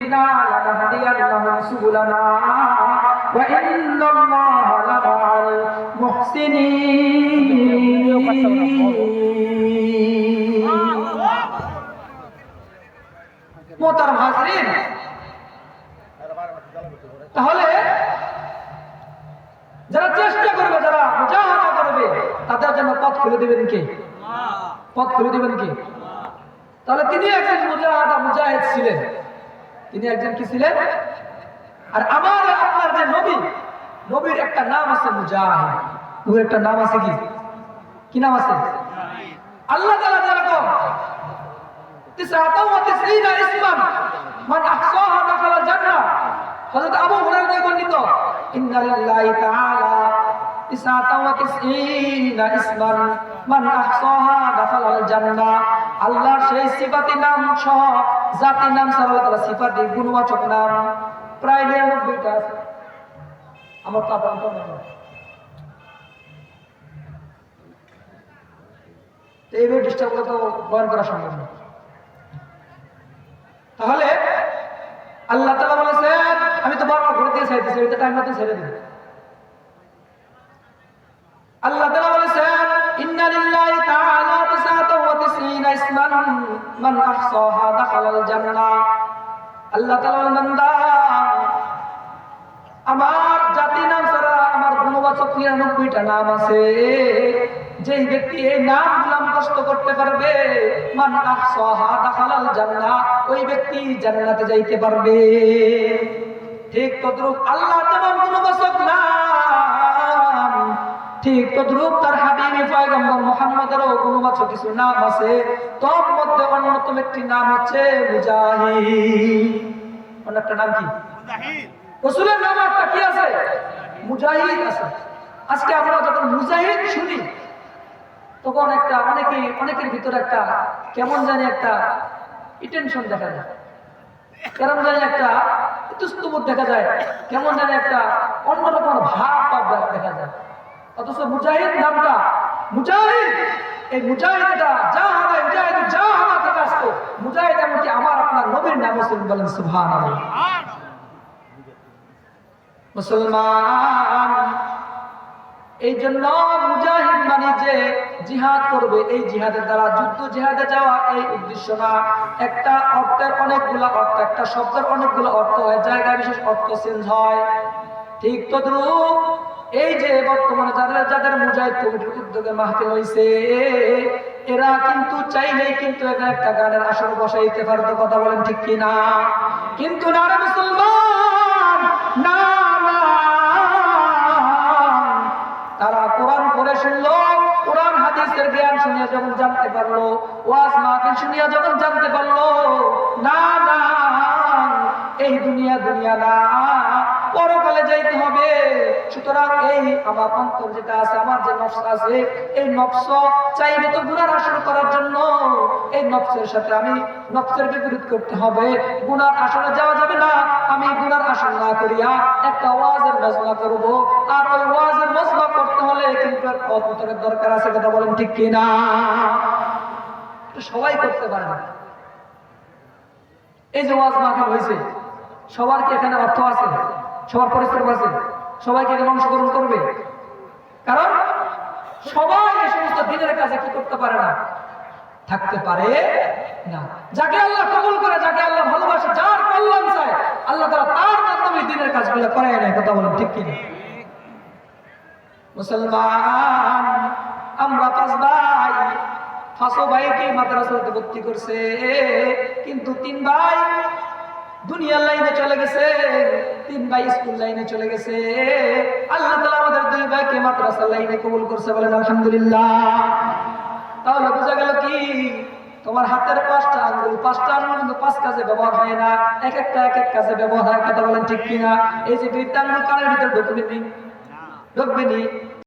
ইন্না লানাহদিয়ান্নাহুম সুবুলানা ওয়া ইন্নাল্লাহা লামাআল মুহসিনিন। মোহতারাম হাজরিন, তাহলে যারা চেষ্টা করবে, যারা মুজাহাদা করবে, তাদের জন্য পথ খুলে দিবেন কে? পথ খুলে দিবেন কে? তাহলে তিনি একজন মুজাহিদ ছিলেন। তিনি একজন কি ছিলেন? আর আমার আপনার যে নবী, নবীর একটা নাম আছে মুজাহিদ। নবীর একটা নাম আছে কি নাম আছে? আল্লাহ তাআলা যেরকম 99 ইসমান মান আহসাহা দাখালাল জান্নাহ, হযরত আবু হুরায়রা থেকে বর্ণিত, ইন্না লিল্লাহি তাআলা 99 ইসমান মান আহসাহা দাখালাল জান্নাহ। আল্লাহর সেই সিফাতি নাম সহ জাতি নাম সহ আল্লাহ তাআলা সিফাতি গুণবাচক নাম প্রায় 99টা আছে। আমার তো আপনার তো মনে হয় এইভাবে ডিস্টার্ব করলে তো বয়ান করা সম্ভব না। তাহলে আল্লাহ তাআলা বলেছেন, আমি তো বারবার ঘুরে দিয়ে চাইতেছি, এটা টাইম মতো ছেড়ে দিন। আল্লাহ তাআলা বলেছেন, ইন্না লিল্লাহি তাআলা 99 ইসমান মান আহসাহা দাখালাল জান্নাহ। আল্লাহ তাআলা বলেন, বান্দা, আমার জাতি নাম ছাড়া আমার গুণবাচক 99টা নাম আছে। যেই ব্যক্তি এই নামগুলো মুখস্থ করতে পারবে, মান আহসাহা দাখালাল জান্নাহ, ওই ব্যক্তি জান্নাতে যাইতে পারবে। ঠিক তদ্রূপ আল্লাহ যেমন গুণবাচক নাম, ঠিক তদ্রূপ তার হাবিব পয়গম্বর মুহাম্মদেরও গুণবাচক কিছু নাম আছে। তোর মধ্যে অন্যতম একটি নাম হচ্ছে মুজাহিদ। অন্যটা নাম কি? মুজাহিদ। রাসূলের নাম একটা কি আছে? মুজাহিদ আছে। আজকে আমরা যখন মুজাহিদ শুনি, তখন একটা অনেকের ভিতরে একটা কেমন জানি একটা টেনশন দেখা যায়, কেমন জানি একটা ইতস্তবোধ দেখা যায়, কেমন জানি একটা অন্যরকম ভাব দেখা যায়। অথচ মুজাহিদ নামটা, মুজাহিদ, এই মুজাহিদটা জাহাদা থেকে আসতো। মুজাহিদ এমনকি আমার আপনার নবীর নাম হোসেন, বলেন সুবহানাল্লাহ। মুসলমান, এই জন্য মুজাহিদ মানে যে জিহাদ করবে, এই জিহাদের দ্বারা যুদ্ধ জিহাদে যাওয়া এই উদ্দেশ্য না। একটা অর্থের অনেকগুলো অর্থ, একটা শব্দের অনেকগুলো অর্থ হয়, জায়গা বিশেষ অর্থ চেঞ্জ হয়। ঠিক তদ্রূপ এই যে বর্তমানে যাদের মুজাহিদ কমিটির উদ্যোগে মাহফিল হয়েছে, এরা কিন্তু চাইলেই কিন্তু এখানে একটা গানের আসর বসাইতে পারতো। কথা বলেন ঠিক কিনা? কিন্তু না রে মুসলমান, না, তারা কোরআন পড়ে শুনলো, কোরআন হাদিসের জ্ঞান শুনিয়া যখন জানতে পারলো, ওয়াজ মাহফিল শুনিয়া যখন জানতে পারলো, না, এই দুনিয়া না, পরকালে যাইতে হবে। সুতরাং এই আমার অন্তর যেটা আছে, আমার যে নফস আছে, এই নফস চাইবে তো গুনার আসর করার জন্য। এই নফসের সাথে আমি নফসের বিপরীত করতে হবে। গুনার আসরে যাওয়া যাবে না। আমি গুনার আসর না করিয়া একটা ওয়াজের মজমা করব, আর ওই ওয়াজের মজমা করতে হলে কিন্তু অন্তরের দরকার আছে। কথা বলেন ঠিক কিনা? সবাই করতে পারে না। এই যে ওয়াজ মাহফিল হয়েছে, সবার কি এখানে অর্থ আছে? সবার পরিশ্রম আছে? সবাইকে এখানে অংশগ্রহণ করবে? কারণ সবাই এই সমস্ত দিনের কাজে কি করতে পারে না, থাকতে পারে না। যাকে আল্লাহ কবুল করে, যাকে আল্লাহ ভালোবাসে, যার কল্যাণ চায়, আল্লাহ তাআলা তার মাধ্যমে দিনের কাজগুলো করায় না। কথা বলেন ঠিক কিনা? মুসলমান, আমরা 5 ভাই, 5 ভাইকে মাদ্রাসাতে ভর্তি করছে, কিন্তু 3 ভাই দুনিয়ার লাইনে চলে গেছে, 3 ভাই স্কুল লাইনে চলে গেছে। আল্লাহ তাআলা আমাদের 2 ভাইকে মাদ্রাসার লাইনে কবুল করছে, বলেন আলহামদুলিল্লাহ। তাহলে বোঝা গেল কি, তোমার হাতের 5টা আঙ্গুল, 5টা আঙ্গুল কিন্তু 5 কাজে ব্যবহার হয় না, এক একটা কাজে ব্যবহার হয়। কথা বলেন ঠিক কিনা? এই যে বৃত্তাঙ্গুল কানের ভিতরে ঢুকবে নি?